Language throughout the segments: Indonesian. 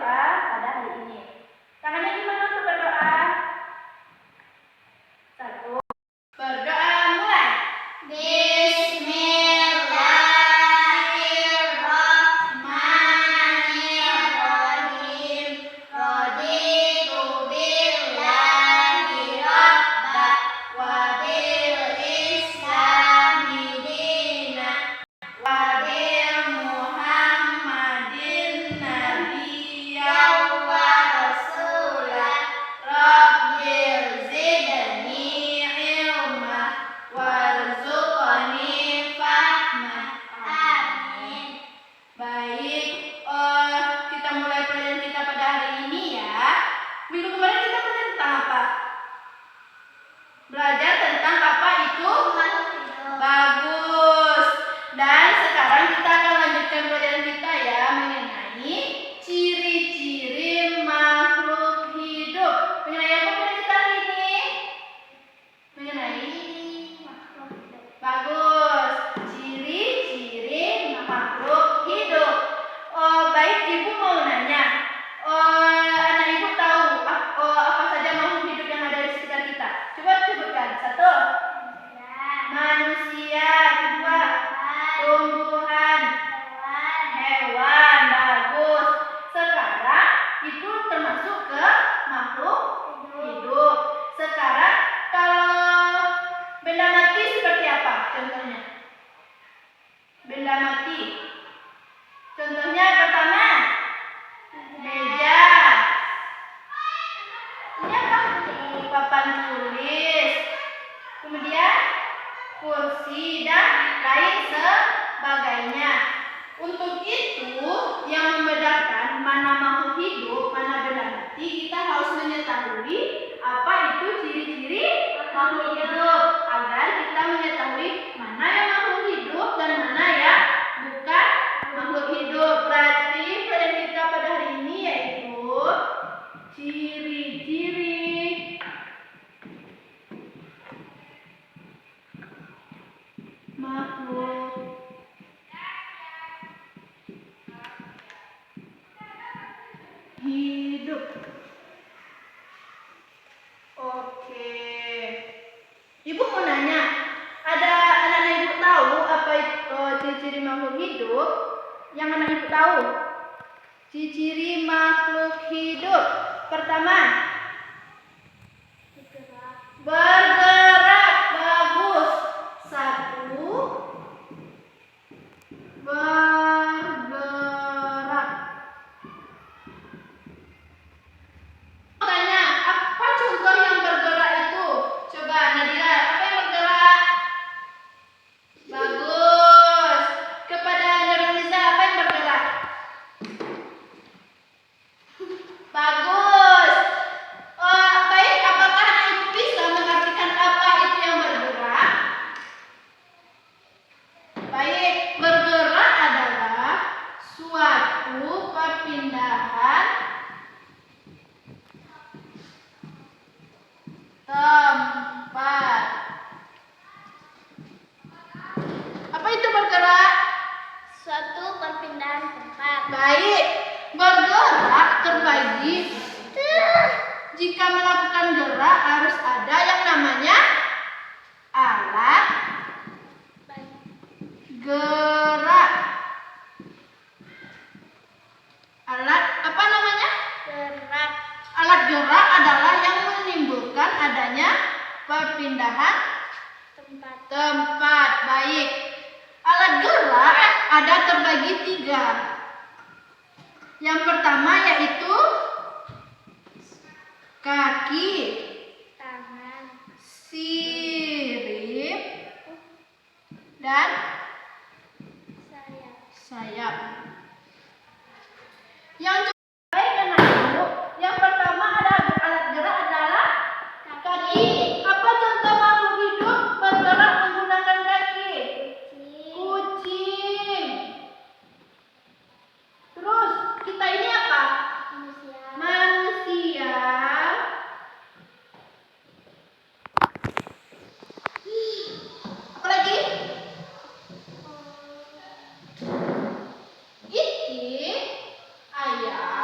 berdoa pada hari ini. Tangannya gimana untuk berdoa? 1. Berdoa mulai. Bismillahirrahmanirrahim. Raditu billahi rabba wa bil islami dina wa bil muhammadin nabiyya wa rasula. Rabbil zidni ilma warzuqni fahma. Amin. Baik, kita mulai pelajaran kita pada hari ini ya. Minggu kemarin kita belajar tentang apa? Belajar tentang apa itu? Bagus. Dan sekarang kita akan lanjutkan pelajaran kita ya mengenai ciri-ciri makhluk hidup. Mengenai apa pelajaran kita hari ini? Mengenai makhluk hidup. Bagus. Ciri-ciri makhluk hidup. Baik, Ibu mau nanya. Anak Ibu tahu apa saja makhluk hidup yang ada di sekitar kita? Coba sebutkan. 1. Manusia. 2. Tumbuhan. Hewan. Bagus. Sekarang itu termasuk ke makhluk hidup. Sekarang kalau benda mati seperti apa contohnya? Benda mati. Contohnya pertama, meja. Ini apa? Papan tulis. Kemudian kursi dan lain sebagainya. Untuk itu yang membedakan mana makhluk hidup, mana benda mati, kita harus mengetahui apa itu ciri-ciri makhluk hidup agar kita mengetahui mana yang makhluk hidup dan mana yang bukan makhluk hidup. Berarti pelajaran kita pada hari ini yaitu ciri-ciri makhluk hidup. Oke. Ibu mau nanya, ada anak-anak Ibu tahu apa itu ciri-ciri makhluk hidup? Yang anak Ibu tahu? Ciri-ciri makhluk hidup. Pertama, bergerak. Bagus. 1. Bergerak. Tanya, apa contoh yang bergerak itu? Coba Nadira, apa yang bergerak? Bagus. Kepada Nurliza, apa yang bergerak? Bagus. Baik, apakah anak Ibu bisa mengartikan apa itu yang bergerak? Baik, bergerak adalah suatu perpindahan tempat. Apa itu bergerak? Suatu perpindahan tempat. Baik, bergerak terbagi. Jika melakukan gerak harus ada yang namanya alat gerak. Alat apa namanya? Gerak. Alat gerak adalah yang menimbulkan adanya perpindahan tempat. Baik. Alat gerak ada terbagi 3. Yang pertama yaitu kaki, Tangan. sirip, dan sayap. Yang baik anak Ibu, yang pertama ada alat gerak adalah kaki. Apa contoh makhluk hidup bergerak menggunakan kaki? Kucing. Terus kita ini apa? Manusia. Apa lagi? Itik, ayam.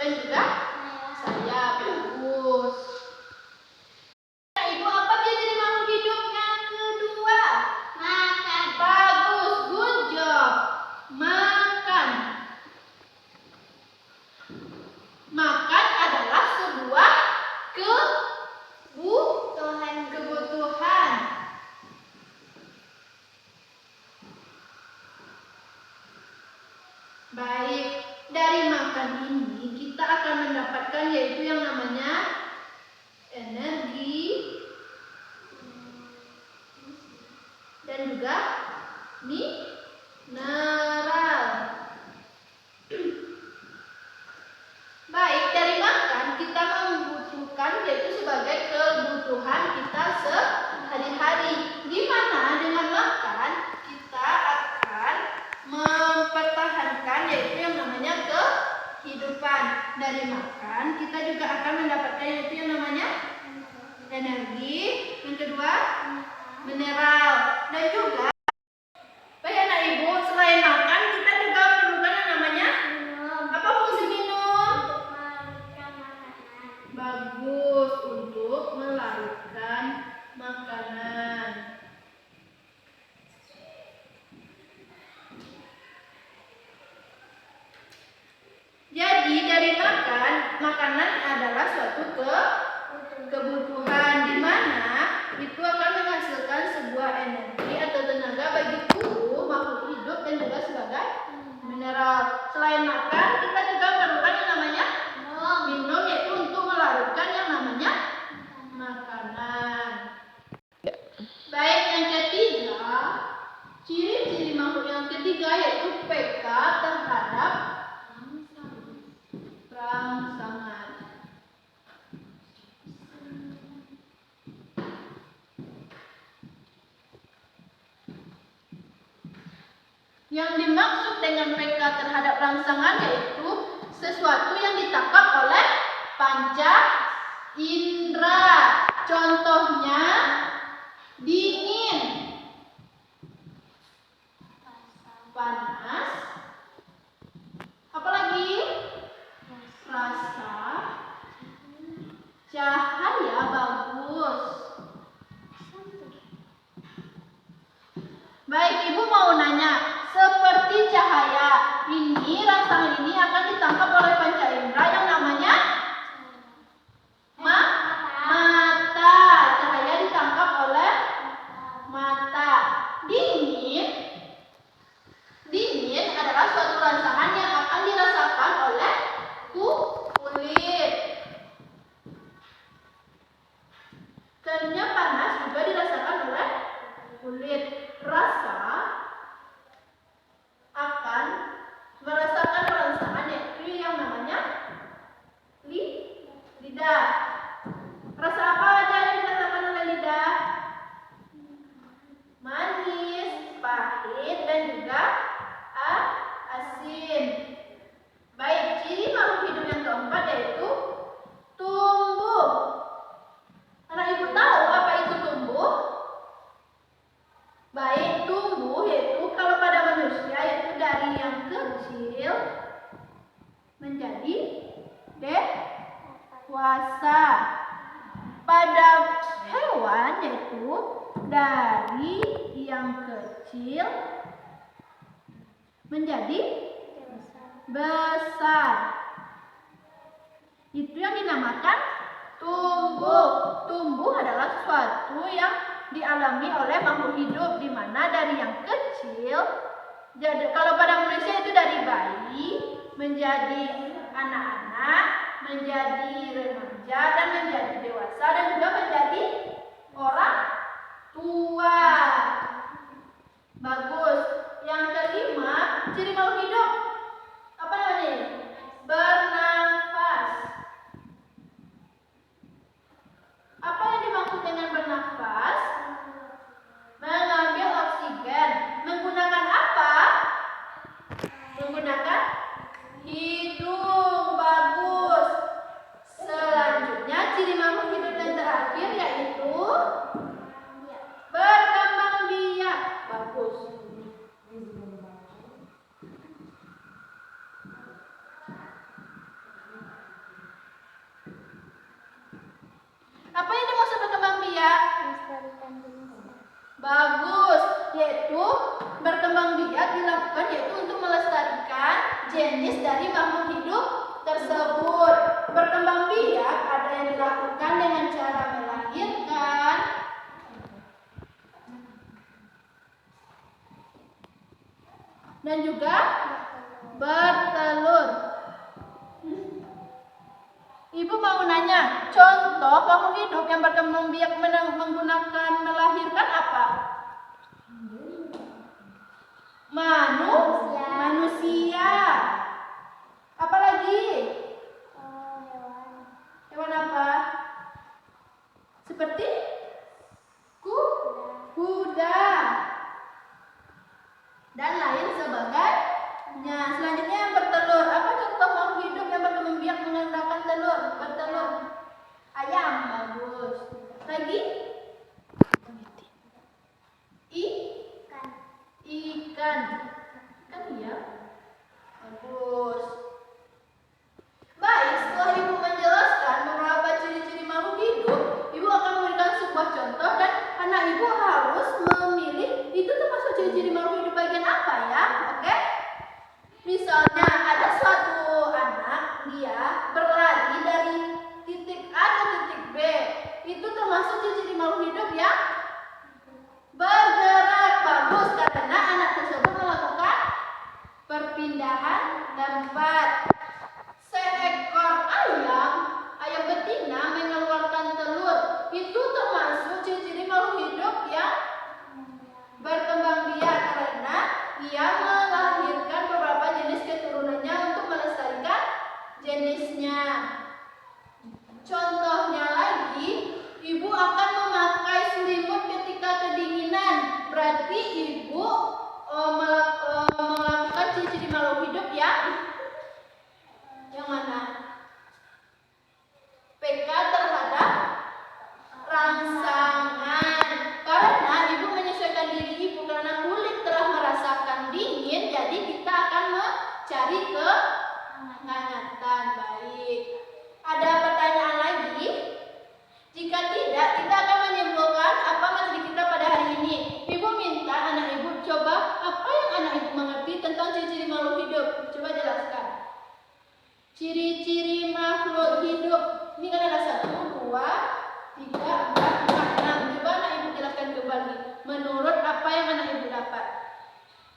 dan juga sayap. Bagus. Nah, Ibu, apa ciri makhluk hidup yang kedua? Makan. Bagus, good job. Makan. Makan adalah sebuah kebutuhan. Baik, dari makan ini kita akan mendapatkan yaitu yang namanya energi dan juga mineral. Baik, dari makan kita membutuhkan yaitu sebagai kebutuhan kita sehari-hari. Di mana dengan makan kita akan mempertahankan yaitu yang namanya kehidupan. Dari makan kita juga akan mendapatkan yaitu yang namanya energi, yang kedua mineral, dan juga baik anak Ibu, selain makan kita juga memerlukan yang namanya apa fungsi minum? Bagus, untuk melarutkan makanan. Jadi dari makanan adalah suatu kebutuhan di mana itu akan menghasilkan sebuah energi atau tenaga bagi tubuh makhluk hidup dan juga sebagai mineral. Selain makan, kita juga memerlukan yang namanya minum, yaitu untuk melarutkan yang namanya makanan. Baik, yang ketiga, ciri-ciri makhluk yang ketiga yaitu peka terhadap rangsangan. Yang dimaksud dengan peka terhadap rangsangan yaitu sesuatu yang ditangkap oleh panca indera. Contohnya dingin, panas, apalagi rasa, cahaya. Bagus. Baik, Ibu mau nanya, seperti cahaya ini, rangsangan ini akan ditangkap oleh panca indera yang namanya mata. Cahaya ditangkap oleh mata. Dingin adalah suatu rangsangan yang akan dirasakan oleh kulit. Kemudian panas juga dirasakan oleh kulit. Rasa akan merasakan rangsangan yaitu yang namanya lidah. Rasa apa aja yang dirasakan oleh lidah? Manis, pahit, dan juga asin. Baik, ciri makhluk hidup yang keempat yaitu tumbuh. Anak Ibu tahu apa itu tumbuh? Baik, tumbuh yaitu kalau pada manusia yaitu dari yang kecil menjadi dewasa. Pada hewan yaitu dari yang kecil menjadi besar. Itu yang dinamakan tumbuh. Tumbuh adalah sesuatu yang dialami oleh makhluk hidup di mana dari yang kecil, jadi kalau pada manusia itu dari bayi menjadi anak-anak, menjadi remaja, dan menjadi dewasa, dan juga menjadi orang tua. Bagus. Yang kelima, ciri makhluk hidup apa namanya? Bernafas. Apa yang dimaksud dengan bernafas? Mengambil oksigen. Menggunakan apa? Menggunakan hidung. Bagus. Selanjutnya ciri makhluk hidup yang terakhir yaitu berkembang biak. Bagus. Bagus, yaitu berkembang biak dilakukan yaitu untuk melestarikan jenis dari makhluk hidup tersebut. Berkembang biak ada yang dilakukan dengan cara melahirkan, dan juga bertelur. Ibu mau nanya, contoh makhluk hidup yang berkembang biak menggunakan melahirkan apa? Manusia. Apa lagi? Hewan apa? Seperti kuda dan lain sebagainya. Selanjutnya yang bertelur. Apa contoh makhluk hidup yang berkembang biak menggunakan bertelur? Ayam. Bagus. Lagi? Ikan ya. Bagus. Baik, setelah ibu menjelaskan beberapa ciri-ciri makhluk hidup, ibu akan memberikan sebuah contoh dan anak ibu harus memilih itu termasuk ciri-ciri makhluk hidup bagian apa ya. Oke? Misalnya ada suatu anak, dia berlari dari titik A ke titik B. Itu termasuk ciri-ciri makhluk hidup yang bergerak. Bagus, karena anak tersebut melakukan perpindahan tempat. Seekor ayam betina mengeluarkan telur. Itu termasuk ciri-ciri makhluk hidup yang berkembang biak karena ia melahirkan beberapa jenis keturunannya untuk melestarikan jenisnya. Contohnya lagi, ibu akan memakai selimut ketika kedinginan. Berarti ibu melakukan ciri-ciri makhluk hidup yang mana? PK terhadap rangsangan. Karena ibu menyesuaikan diri ibu karena kulit telah merasakan dingin, jadi kita akan mencari kehangatan. Baik. Ada pertanyaan lagi? Jika tidak, kita akan menyimpulkan apa materi kita pada hari ini. Ibu minta anak ibu coba apa yang anak ibu mengerti tentang ciri-ciri makhluk hidup. Coba jelaskan. Ciri-ciri makhluk hidup. Ini kan ada 1, 2, 3, 4, 5, 6. Coba anak ibu jelaskan kembali. Menurut apa yang anak ibu dapat.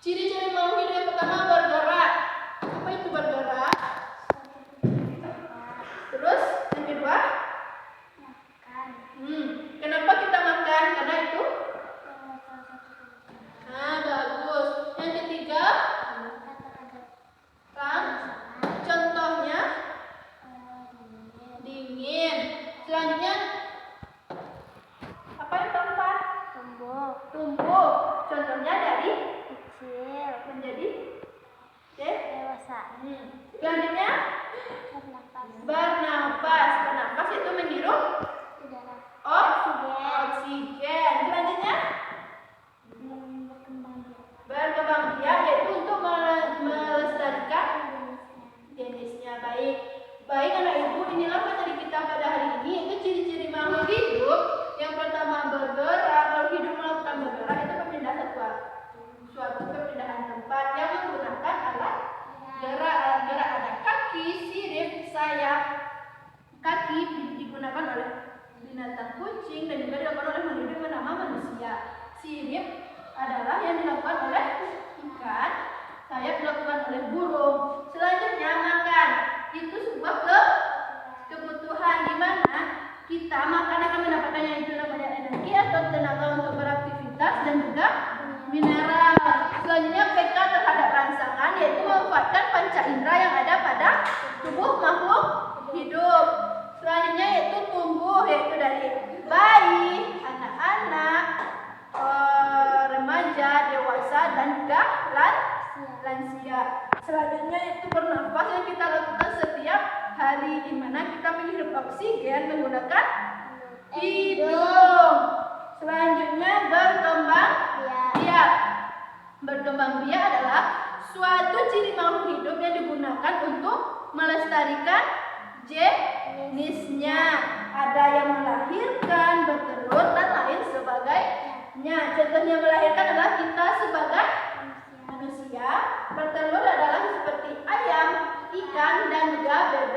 Ciri-ciri makhluk hidup yang pertama bergerak. Apa itu bergerak? Terus yang kedua? Kenapa kita makan? Karena itu? Bagus. Yang ketiga? Contohnya? Dingin. Selanjutnya? Apa yang keempat? Tumbuh. Contohnya dari? Kecil. Menjadi? Dewasa. Selanjutnya? Bernafas. Bernafas itu menghirup oksigen. Selanjutnya? Berkembang biak yaitu untuk melestarikan jenisnya. Baik anak ibu, inilah materi kita pada hari ini, yaitu ciri-ciri makhluk hidup. Yang pertama bergerak. Makhluk hidup melakukan bergerak itu suatu perpindahan tempat yang menggunakan alat gerak. Alat gerak ada kaki, sirip, sayap. Kaki digunakan oleh binatang kucing dan juga dilakukan oleh makhluk hidup bernama manusia. Sirip adalah yang dilakukan oleh ikan, sayap dilakukan oleh burung. Selanjutnya makan. Itu sebuah kebutuhan di mana kita makan akan mendapatkan yang itu namanya energi atau tenaga untuk beraktivitas dan juga mineral. Selanjutnya PK terhadap rangsangan yaitu memanfaatkan panca indera yang ada pada tubuh makhluk hidup. Selanjutnya yaitu tumbuh, yaitu dari bayi, anak-anak, remaja, dewasa, dan juga lansia. Selanjutnya yaitu bernafas yang kita lakukan setiap hari, di mana kita menghirup oksigen menggunakan hidung. Selanjutnya berkembang biak. Berkembang biak adalah suatu ciri makhluk hidup yang digunakan untuk melestarikan jenisnya. Ada yang melahirkan, bertelur, dan lain sebagainya. Contohnya melahirkan adalah kita sebagai manusia. Bertelur adalah seperti ayam, ikan, dan juga bebek.